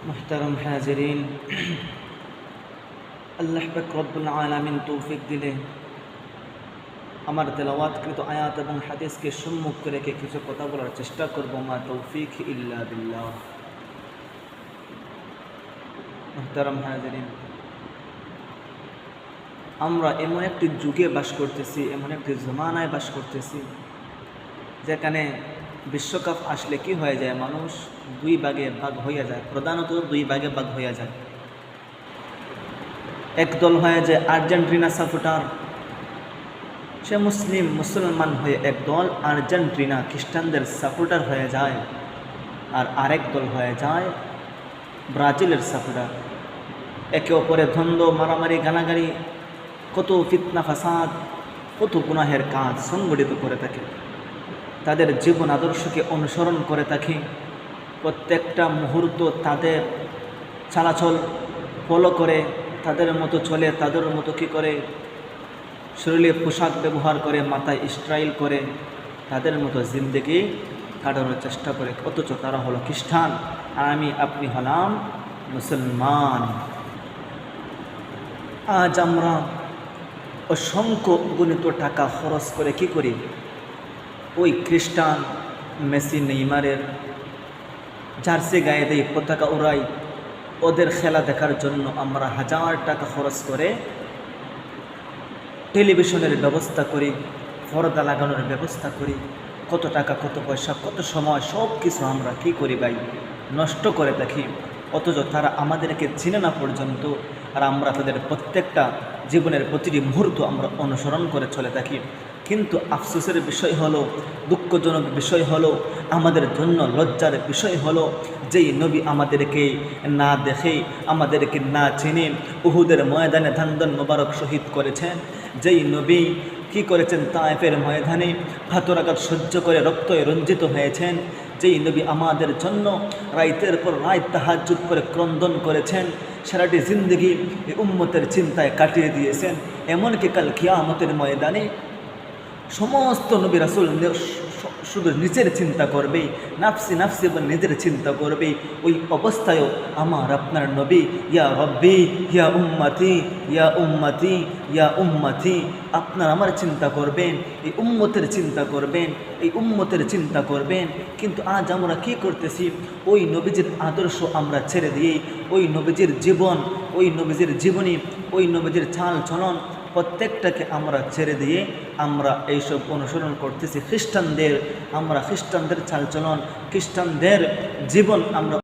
मुहतरम हाजरीन, আল্লাহ পাক রব্বুল আলামিন তৌফিক দিলে আমার তেলাওয়াতকৃত আয়াত এবং হাদিসকে সম্মুখ রেখে কিছু কথা বলার চেষ্টা করব। মা তৌফিক ইল্লা বিল্লাহ। মুহতারাম হাজরিন, আমরা এমন একটি যুগে বাস করতেছি, এমন একটি জমানায় বাস করতেছি যেখানে বিশ্বকাপ আসলে কি হয়ে যায়, মানুষ দুই ভাগে ভাগ হইয়া যায়, প্রধানত দুই ভাগে ভাগ হইয়া যায়। একদল হয়ে যায় আর্জেন্টিনা সাপোর্টার, সে মুসলমান হয়ে একদল আর্জেন্টিনা খ্রিস্টানদের সাপোর্টার হয়ে যায়, আর আরেক দল হয়ে যায় ব্রাজিলের সাপোর্টার। একে অপরে দ্বন্দ্ব, মারামারি, গানাগারি, কত ফিতনা ফাসাদ, কত গুনাহের কাজ সংগঠিত করে থাকে। তাদের জীবন আদর্শকে অনুসরণ করে থাকে, প্রত্যেকটা মুহূর্ত তাদের চলাচল ফলো করে, তাদের মতো চলে, তাদের মতো কী করে, শরীরে পোশাক ব্যবহার করে, মাথায় স্টাইল করে, তাদের মতো জিন্দেগি কাটানোর চেষ্টা করে। অথচ তারা হলো খ্রিস্টান, আর আপনি হলাম মুসলমান। আজ আমরা অসংখ্য গণিত টাকা খরচ করে কি করি, ওই খ্রিস্টান মেসি নেইমারের জার্সি গায়ে দেই, পতাকা উড়াই, ওদের খেলা দেখার জন্য আমরা হাজার টাকা খরচ করে টেলিভিশনের ব্যবস্থা করি, পর্দা লাগানোর ব্যবস্থা করি, কত টাকা, কত পয়সা, কত সময়, সব কিছু আমরা কি করি ভাই, নষ্ট করে থাকি। অথচ তারা আমাদেরকে চিনে না পর্যন্ত, আর আমরা তাদের প্রত্যেকটা জীবনের প্রতিটি মুহূর্ত আমরা অনুসরণ করে চলে থাকি। কিন্তু আফসোসের বিষয় হলো, দুঃখজনক বিষয় হলো, আমাদের জন্য লজ্জার বিষয় হলো, যেই নবী আমাদেরকে না দেখে, আমাদেরকে না চিনে উহুদের ময়দানে ধান্দন মোবারক শহীদ করেছেন, যেই নবী কি করেছেন, তায়েফের ময়দানে হাতরাঘাত সহ্য করে রক্তে রঞ্জিত হয়েছেন, যেই নবী আমাদের জন্য রাইতের পর রাত তাহাজ্জুদ করে ক্রন্দন করেছেন, সারাটি জিন্দগি এই উম্মতের চিন্তায় কাটিয়ে দিয়েছেন। এমনকি কাল কিয়ামতের ময়দানে সমস্ত নবী রাসূল শুধু নিজের চিন্তা করবে, নাফসি নাফসি এবং নিজের চিন্তা করবে। ওই অবস্থায়ও আমার আপনার নবী ইয়া রব্বি ইয়া উম্মতি ইয়া উম্মতি ইয়া উম্মতি, আপনার আমার চিন্তা করবেন, এই উম্মতের চিন্তা করবেন, এই উম্মতের চিন্তা করবেন। কিন্তু আজ আমরা কি করতেছি, ওই নবীজির আদর্শ আমরা ছেড়ে দিয়ে, ওই নবীজির জীবন, ওই নবীজির জীবনী, ওই নবীজির চাল চলন প্রত্যেকটাকে আমরা ছেড়ে দিয়ে আমরা এইসব অনুসরণ করতেছি খ্রিস্টানদের। আমরা খ্রিস্টানদের চালচলন, খ্রিস্টানদের জীবন আমরা